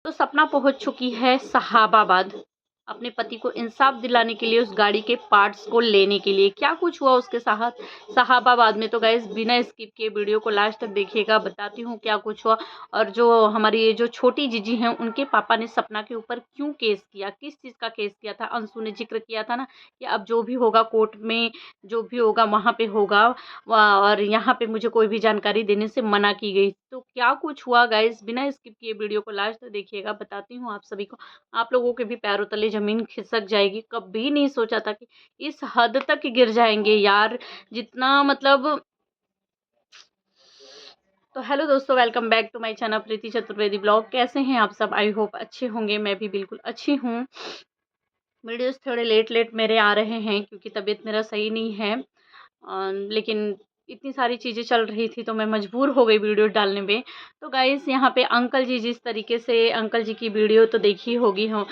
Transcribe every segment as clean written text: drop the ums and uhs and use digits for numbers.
तो सपना पहुंच चुकी है सहाबाबाद अपने पति को इंसाफ दिलाने के लिए, उस गाड़ी के पार्ट्स को लेने के लिए। क्या कुछ हुआ उसके साथ सहाबाबाद में, तो गाइस बिना स्किप किए वीडियो को लास्ट तक देखिएगा, बताती हूँ क्या कुछ हुआ। और जो हमारी ये जो छोटी जीजी हैं, उनके पापा ने सपना के ऊपर क्यों केस किया, किस चीज़ का केस किया था। अंशु ने जिक्र किया था ना कि अब जो भी होगा कोर्ट में, जो भी होगा वहाँ पे होगा, और यहाँ पे मुझे कोई भी जानकारी देने से मना की गई। तो क्या कुछ हुआ गाइस, बिना स्किप किए वीडियो को लास्ट तक देखिएगा, बताती हूँ आप सभी को। आप लोगों के भी पैरों तले ज़मीन खिसक जाएगी। कभी नहीं सोचा था कि इस हद तक गिर जाएँगे यार, जितना मतलब। तो हेलो दोस्तों, welcome back to my channel Preeti Chaturvedi blog. कैसे हैं आप सब? आई होप अच्छे होंगे। मैं भी बिल्कुल अच्छी हूँ। वीडियोस थोड़े लेट मेरे आ रहे हैं क्योंकि तबीयत मेरा सही नहीं है, लेकिन इतनी सारी चीज़ें चल रही थी तो मैं मजबूर हो गई वीडियो डालने में। तो गाइस यहाँ पे अंकल जी जिस तरीके से, अंकल जी की वीडियो तो देखी होगी हो,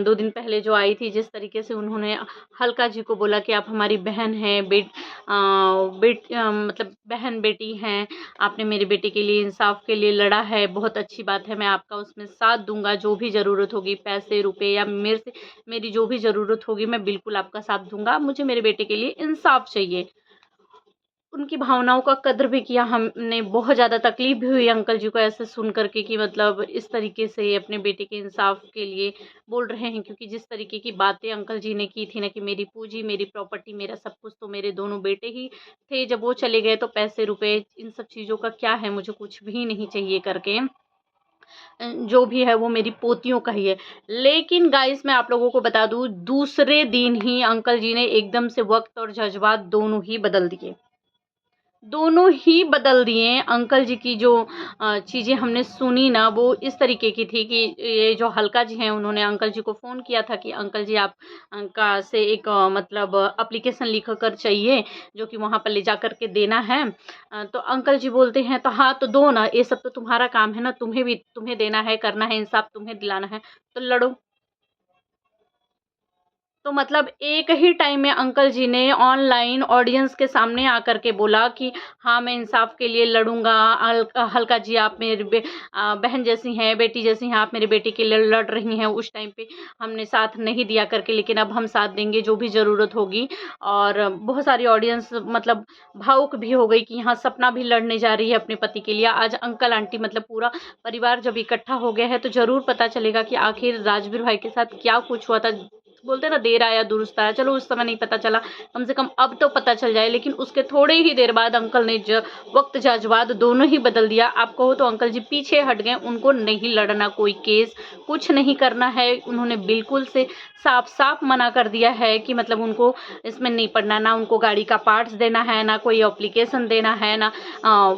2 दिन पहले जो आई थी, जिस तरीके से उन्होंने हल्का जी को बोला कि आप हमारी बहन हैं, मतलब बहन बेटी हैं, आपने मेरे बेटे के लिए, इंसाफ के लिए लड़ा है, बहुत अच्छी बात है, मैं आपका उसमें साथ दूंगा, जो भी ज़रूरत होगी, पैसे रुपए या मेरी जो भी ज़रूरत होगी, मैं बिल्कुल आपका साथ दूंगा, मुझे मेरे बेटे के लिए इंसाफ चाहिए। उनकी भावनाओं का कद्र भी किया हमने। बहुत ज़्यादा तकलीफ़ भी हुई अंकल जी को ऐसे सुन कर के कि मतलब इस तरीके से अपने बेटे के इंसाफ के लिए बोल रहे हैं, क्योंकि जिस तरीके की बातें अंकल जी ने की थी ना कि मेरी पूँजी, मेरी प्रॉपर्टी, मेरा सब कुछ तो मेरे दोनों बेटे ही थे, जब वो चले गए तो पैसे रुपए इन सब चीज़ों का क्या है, मुझे कुछ भी नहीं चाहिए करके, जो भी है वो मेरी पोतियों का ही है। लेकिन गाइस मैं आप लोगों को बता दूँ, दूसरे दिन ही अंकल जी ने एकदम से वक़्त और जज़्बात दोनों ही बदल दिए। दोनों ही बदल दिए। अंकल जी की जो चीज़ें हमने सुनी ना, वो इस तरीके की थी कि ये जो हल्का जी हैं, उन्होंने अंकल जी को फ़ोन किया था कि अंकल जी आप का से एक मतलब एप्लीकेशन लिख कर चाहिए, जो कि वहाँ पर ले जा कर के देना है। तो अंकल जी बोलते हैं तो हाँ, तो दो ना, ये सब तो तुम्हारा काम है ना, तुम्हें देना है, करना है, इंसाफ तुम्हें दिलाना है, तो लड़ो। तो मतलब एक ही टाइम में अंकल जी ने ऑनलाइन ऑडियंस के सामने आकर के बोला कि हाँ, मैं इंसाफ के लिए लड़ूंगा। हल्का जी आप मेरी बहन जैसी हैं, बेटी जैसी हैं, आप मेरे बेटे के लिए लड़ रही हैं। उस टाइम पे हमने साथ नहीं दिया करके, लेकिन अब हम साथ देंगे, जो भी ज़रूरत होगी। और बहुत सारी ऑडियंस मतलब भावुक भी हो गई कि यहाँ सपना भी लड़ने जा रही है अपने पति के लिए। आज अंकल आंटी मतलब पूरा परिवार जब इकट्ठा हो गया है, तो ज़रूर पता चलेगा कि आखिर राजवीर भाई के साथ क्या कुछ हुआ था। बोलते हैं ना, देर आया दुरुस्त आया। चलो उस समय नहीं पता चला, कम से कम अब तो पता चल जाए। लेकिन उसके थोड़े ही देर बाद अंकल ने वक्त जज्बात दोनों ही बदल दिया। आप कहो तो अंकल जी पीछे हट गए, उनको नहीं लड़ना कोई केस, कुछ नहीं करना है। उन्होंने बिल्कुल से साफ साफ मना कर दिया है कि मतलब उनको इसमें नहीं पड़ना, ना उनको गाड़ी का पार्ट्स देना है, ना कोई एप्लीकेशन देना है, ना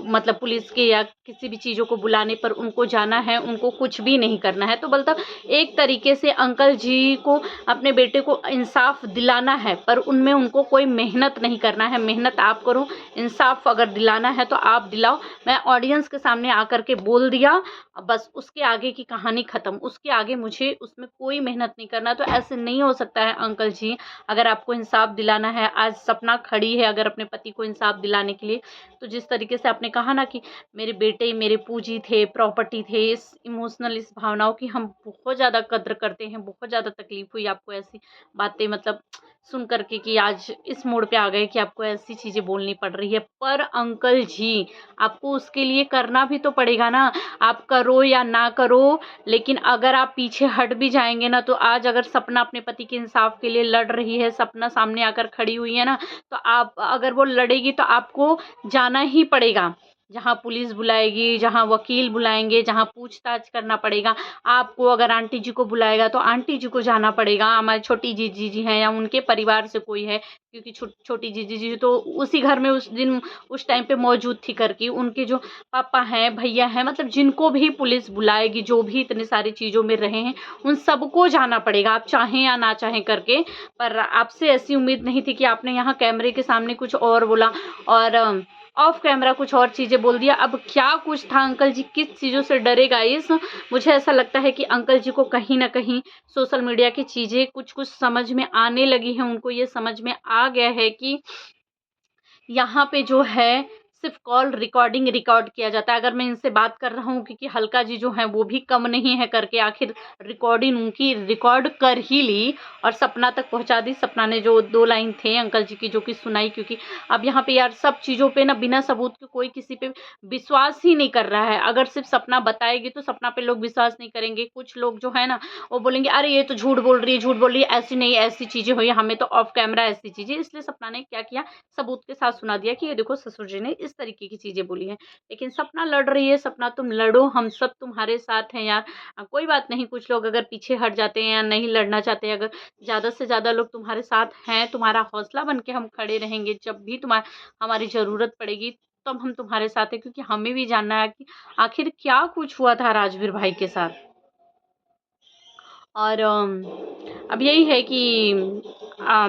मतलब पुलिस के या किसी भी चीज़ों को बुलाने पर उनको जाना है, उनको कुछ भी नहीं करना है। तो मतलब एक तरीके से अंकल जी को अपने बेटे को इंसाफ दिलाना है, पर उनमें उनको कोई मेहनत नहीं करना है। मेहनत आप करो, इंसाफ अगर दिलाना है तो आप दिलाओ। मैं ऑडियंस के सामने आकर के बोल दिया, बस उसके आगे की कहानी ख़त्म। उसके आगे मुझे उसमें कोई मेहनत नहीं करना। तो ऐसे नहीं हो सकता है अंकल जी, अगर आपको इंसाफ दिलाना है, आज सपना खड़ी है अगर अपने पति को इंसाफ दिलाने के लिए, तो जिस तरीके से आपने कहा ना कि मेरे बेटे मेरे पूंजी थे, प्रॉपर्टी थे, इस इमोशनल, इस भावनाओं की हम बहुत ज़्यादा कद्र करते हैं। बहुत ज़्यादा तकलीफ़ हुई आपको ऐसी बातें मतलब सुन कर के कि आज इस मोड़ पे आ गए कि आपको ऐसी चीज़ें बोलनी पड़ रही है। पर अंकल जी, आपको उसके लिए करना भी तो पड़ेगा ना। आप करो या ना करो, लेकिन अगर आप पीछे हट भी जाएँगे ना, तो आज अगर सपना अपने पति के इंसाफ के लिए लड़ रही है, सपना सामने आकर खड़ी हुई है ना, तो आप अगर वो लड़ेगी तो आपको जाना ही पड़ेगा। जहाँ पुलिस बुलाएगी, जहाँ वकील बुलाएँगे, जहाँ पूछताछ करना पड़ेगा आपको। अगर आंटी जी को बुलाएगा तो आंटी जी को जाना पड़ेगा। हमारी छोटी जीजी जी हैं या उनके परिवार से कोई है, क्योंकि छोटी जीजी जी तो उसी घर में उस दिन उस टाइम पे मौजूद थी करके। उनके जो पापा हैं, भैया हैं, मतलब जिनको भी पुलिस बुलाएगी, जो भी इतनी सारी चीज़ों में रहे हैं, उन सबको जाना पड़ेगा, आप चाहें या ना चाहें करके। पर आपसे ऐसी उम्मीद नहीं थी कि आपने यहाँ कैमरे के सामने कुछ और बोला और ऑफ कैमरा कुछ और चीज़ें बोल दिया। अब क्या कुछ था, अंकल जी किस चीज़ों से डरे गाइस? मुझे ऐसा लगता है कि अंकल जी को कहीं न कहीं सोशल मीडिया की चीज़ें कुछ-कुछ समझ में आने लगी हैं। उनको ये समझ में आ गया है कि यहाँ पे जो है सिर्फ कॉल रिकॉर्ड किया जाता है। अगर मैं इनसे बात कर रहा हूँ क्योंकि हल्का जी जो हैं वो भी कम नहीं है करके आखिर रिकॉर्डिंग उनकी रिकॉर्ड कर ही ली और सपना तक पहुँचा दी। सपना ने जो 2 लाइन थे अंकल जी की जो कि सुनाई, क्योंकि अब यहाँ पे यार सब चीज़ों पे ना बिना सबूत के कोई किसी पे विश्वास ही नहीं कर रहा है। अगर सिर्फ सपना बताएगी तो सपना पे लोग विश्वास नहीं करेंगे। कुछ लोग जो है ना वो बोलेंगे अरे ये तो झूठ बोल रही है, झूठ बोल रही है, ऐसी नहीं ऐसी चीज़ें हुई, हमें तो ऑफ कैमरा ऐसी चीज़ें। इसलिए सपना ने क्या किया, सबूत के साथ सुना दिया कि ये देखो ससुर जी ने इस तरीके की चीज़ें बोली हैं। लेकिन सपना लड़ रही है, सपना तुम लड़ो, हम सब तुम्हारे साथ हैं यार। कोई बात नहीं, कुछ लोग अगर पीछे हट जाते हैं या नहीं लड़ना चाहते, अगर ज़्यादा से ज़्यादा लोग तुम्हारे साथ हैं, तुम्हारा हौसला बन के हम खड़े रहेंगे। जब भी हमारी ज़रूरत पड़ेगी तब हम तुम्हारे साथ हैं, क्योंकि हमें भी जानना है कि आखिर क्या कुछ हुआ था राजवीर भाई के साथ। और अब यही है कि अ,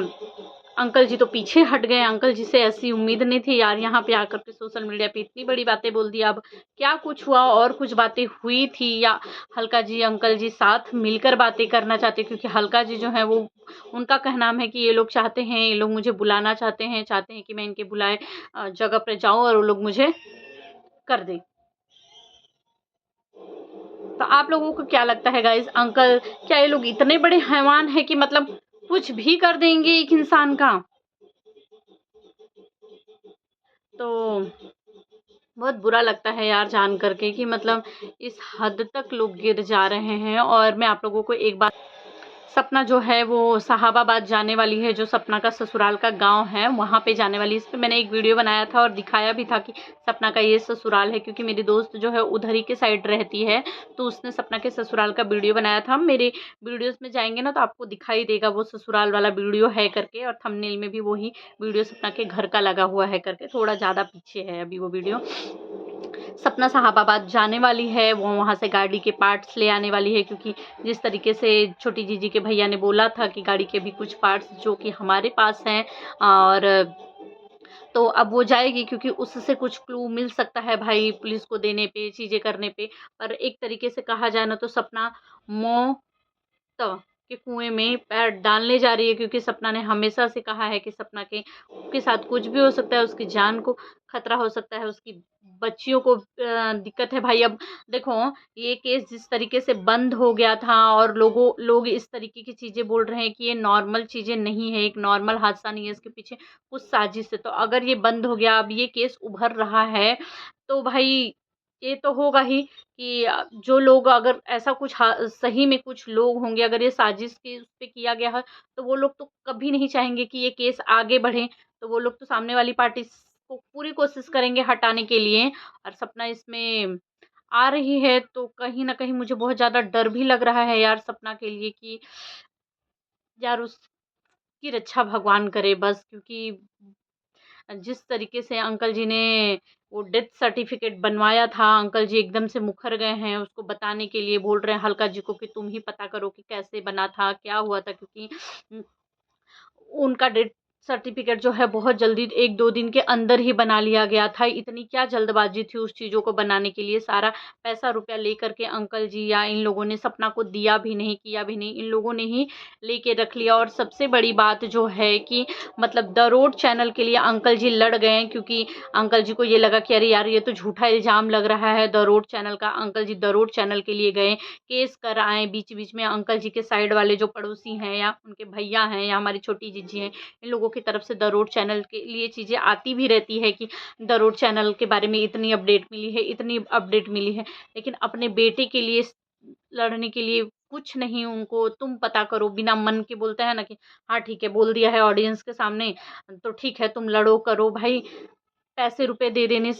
अंकल जी तो पीछे हट गए। अंकल जी से ऐसी उम्मीद नहीं थी यार, यहाँ पे आकर के सोशल मीडिया पे इतनी बड़ी बातें बोल दी। अब क्या कुछ हुआ, और कुछ बातें हुई थी या हल्का जी अंकल जी साथ मिलकर बातें करना चाहते, क्योंकि हल्का जी जो है वो उनका कहना है कि ये लोग चाहते हैं, ये लोग मुझे बुलाना चाहते हैं कि मैं इनके बुलाए जगह पर जाऊं और वो लोग मुझे कर दें। तो आप लोगों को क्या लगता है गाइस, अंकल क्या ये लोग इतने बड़े हैवान हैं कि मतलब कुछ भी कर देंगे एक इंसान का? तो बहुत बुरा लगता है यार जान करके कि मतलब इस हद तक लोग गिर जा रहे हैं। और मैं आप लोगों को एक बात, सपना जो है वो साहबाबाद जाने वाली है, जो सपना का ससुराल का गांव है वहाँ पे जाने वाली है। इस पे मैंने एक वीडियो बनाया था और दिखाया भी था कि सपना का ये ससुराल है, क्योंकि मेरी दोस्त जो है उधर ही के साइड रहती है, तो उसने सपना के ससुराल का वीडियो बनाया था। मेरे वीडियोस में जाएंगे ना तो आपको दिखाई देगा वो ससुराल वाला वीडियो है करके, और थंबनेल में भी वही वीडियो सपना के घर का लगा हुआ है करके, थोड़ा ज़्यादा पीछे है अभी वो वीडियो। सपना साहबाबाद जाने वाली है, वो वहाँ से गाड़ी के पार्ट्स ले आने वाली है, क्योंकि जिस तरीके से छोटी जीजी के भैया ने बोला था कि गाड़ी के भी कुछ पार्ट्स जो कि हमारे पास हैं, और तो अब वो जाएगी क्योंकि उससे कुछ क्लू मिल सकता है भाई पुलिस को देने पे, चीज़ें करने पे। पर एक तरीके से कहा जाए ना तो सपना मौत के कुएं में पैर डालने जा रही है, क्योंकि सपना ने हमेशा से कहा है कि सपना के साथ कुछ भी हो सकता है, उसकी जान को खतरा हो सकता है, उसकी बच्चियों को दिक्कत है भाई। अब देखो, ये केस जिस तरीके से बंद हो गया था और लोग इस तरीके की चीज़ें बोल रहे हैं कि ये नॉर्मल चीज़ें नहीं है, एक नॉर्मल हादसा नहीं है, इसके पीछे कुछ साजिश है। तो अगर ये बंद हो गया, अब ये केस उभर रहा है, तो भाई ये तो होगा ही कि जो लोग, अगर ऐसा कुछ सही में कुछ लोग होंगे, अगर ये साजिश के उस पे किया गया है, तो वो लोग तो कभी नहीं चाहेंगे कि ये केस आगे बढ़े। तो वो लोग तो सामने वाली पार्टी को पूरी कोशिश करेंगे हटाने के लिए। और सपना इसमें आ रही है तो कहीं न कहीं मुझे बहुत ज़्यादा डर भी लग रहा है यार सपना के लिए कि यार उसकी रक्षा भगवान करे बस, क्योंकि जिस तरीके से अंकल जी ने वो डेथ सर्टिफिकेट बनवाया था, अंकल जी एकदम से मुकर गए हैं। उसको बताने के लिए बोल रहे हैं हल्का जी को कि तुम ही पता करो कि कैसे बना था, क्या हुआ था, क्योंकि उनका डेथ सर्टिफिकेट जो है बहुत जल्दी 1-2 दिन के अंदर ही बना लिया गया था। इतनी क्या जल्दबाजी थी उस चीज़ों को बनाने के लिए। सारा पैसा रुपया लेकर के अंकल जी या इन लोगों ने सपना को दिया भी नहीं, किया भी नहीं, इन लोगों ने ही लेके रख लिया। और सबसे बड़ी बात जो है कि मतलब द रोड चैनल के लिए अंकल जी लड़ गए, क्योंकि अंकल जी को ये लगा कि अरे यार ये तो झूठा इल्ज़ाम लग रहा है द रोड चैनल का। Uncle ji the road channel के लिए गए, केस कराएँ। बीच-बीच में अंकल जी के साइड वाले जो पड़ोसी हैं या उनके भैया हैं या हमारी छोटी जीजी हैं, इन लोगों की तरफ से द रोड चैनल के लिए चीज़ें आती भी रहती है कि द रोड चैनल के बारे में इतनी अपडेट मिली है, इतनी अपडेट मिली है। लेकिन अपने बेटे के लिए लड़ने के लिए कुछ नहीं, उनको तुम पता करो बिना मन के बोलते हैं ना कि हाँ ठीक है, बोल दिया है ऑडियंस के सामने तो ठीक है तुम लड़ो करो भाई। पैसे रुपए दे देने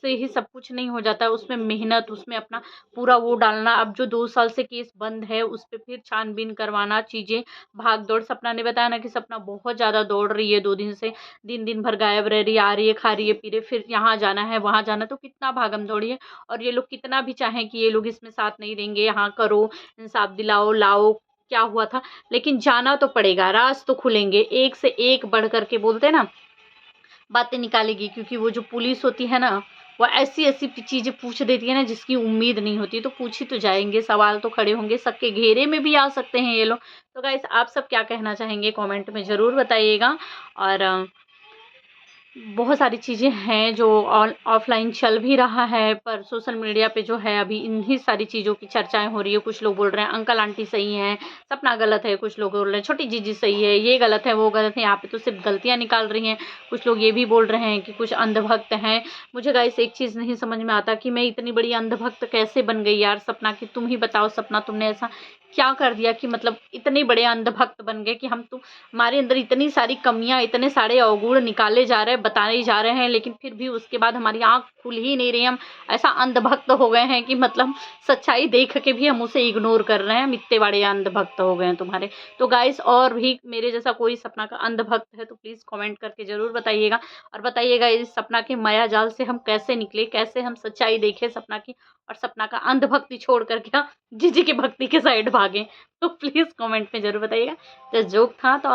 से ही सब कुछ नहीं हो जाता है, उसमें मेहनत, उसमें अपना पूरा वो डालना। अब जो 2 साल से केस बंद है उस पे फिर छानबीन करवाना, चीज़ें भाग-दौड़। सपना ने बताया ना कि सपना बहुत ज़्यादा दौड़ रही है 2 दिन से, दिन-दिन भर गायब रह रही है, आ रही है, खा रही है, पी रही है, फिर यहाँ जाना है, वहाँ जाना है, तो कितना भागम-दौड़ी है। और ये लोग कितना भी चाहें कि ये लोग इसमें साथ नहीं देंगे, हाँ करो, इंसाफ दिलाओ, लाओ, क्या हुआ था, लेकिन जाना तो पड़ेगा, राज तो खुलेंगे, एक से एक बढ़ कर के बोलते हैं ना बातें निकालेगी, क्योंकि वो जो पुलिस होती है ना वो ऐसी-ऐसी चीज़ें पूछ देती है ना जिसकी उम्मीद नहीं होती, तो पूछ ही तो जाएँगे, सवाल तो खड़े होंगे, सबके घेरे में भी आ सकते हैं ये लोग। तो गाइस आप सब क्या कहना चाहेंगे कमेंट में ज़रूर बताइएगा। और बहुत सारी चीज़ें हैं जो ऑफलाइन चल भी रहा है, पर सोशल मीडिया पे जो है अभी इन्हीं सारी चीज़ों की चर्चाएँ हो रही है। कुछ लोग बोल रहे हैं अंकल आंटी सही हैं, सपना गलत है, कुछ लोग बोल रहे हैं छोटी जीजी सही है, ये गलत है, वो गलत है। यहाँ पे तो सिर्फ गलतियाँ निकाल रही हैं। कुछ लोग ये भी बोल रहे हैं कि कुछ अंधभक्त हैं। मुझे गाइस एक चीज़ नहीं समझ में आता कि मैं इतनी बड़ी अंधभक्त कैसे बन गई यार सपना की। तुम ही बताओ सपना, तुमने ऐसा क्या कर दिया कि मतलब इतने बड़े अंधभक्त बन गए कि हमारे अंदर इतनी सारी कमियां, इतने सारे अवगुण निकाले जा रहे हैं, बताए जा रहे हैं, लेकिन फिर भी उसके बाद हमारी आंख खुल ही नहीं रही। हम ऐसा अंधभक्त हो गए हैं कि मतलब सच्चाई देख के भी हम उसे इग्नोर कर रहे हैं। हम इतने बड़े अंधभक्त हो गए हैं तुम्हारे। तो गाइस और भी मेरे जैसा कोई सपना का अंधभक्त है तो प्लीज कमेंट करके जरूर बताइएगा, और बताइएगा इस सपना के माया जाल से हम कैसे निकले, कैसे हम सच्चाई देखें सपना की, और सपना का अंधभक्ति छोड़ करके हम जीजी की भक्ति के साइड भागे। तो प्लीज कमेंट में जरूर बताइएगा। जस्ट जोक था तो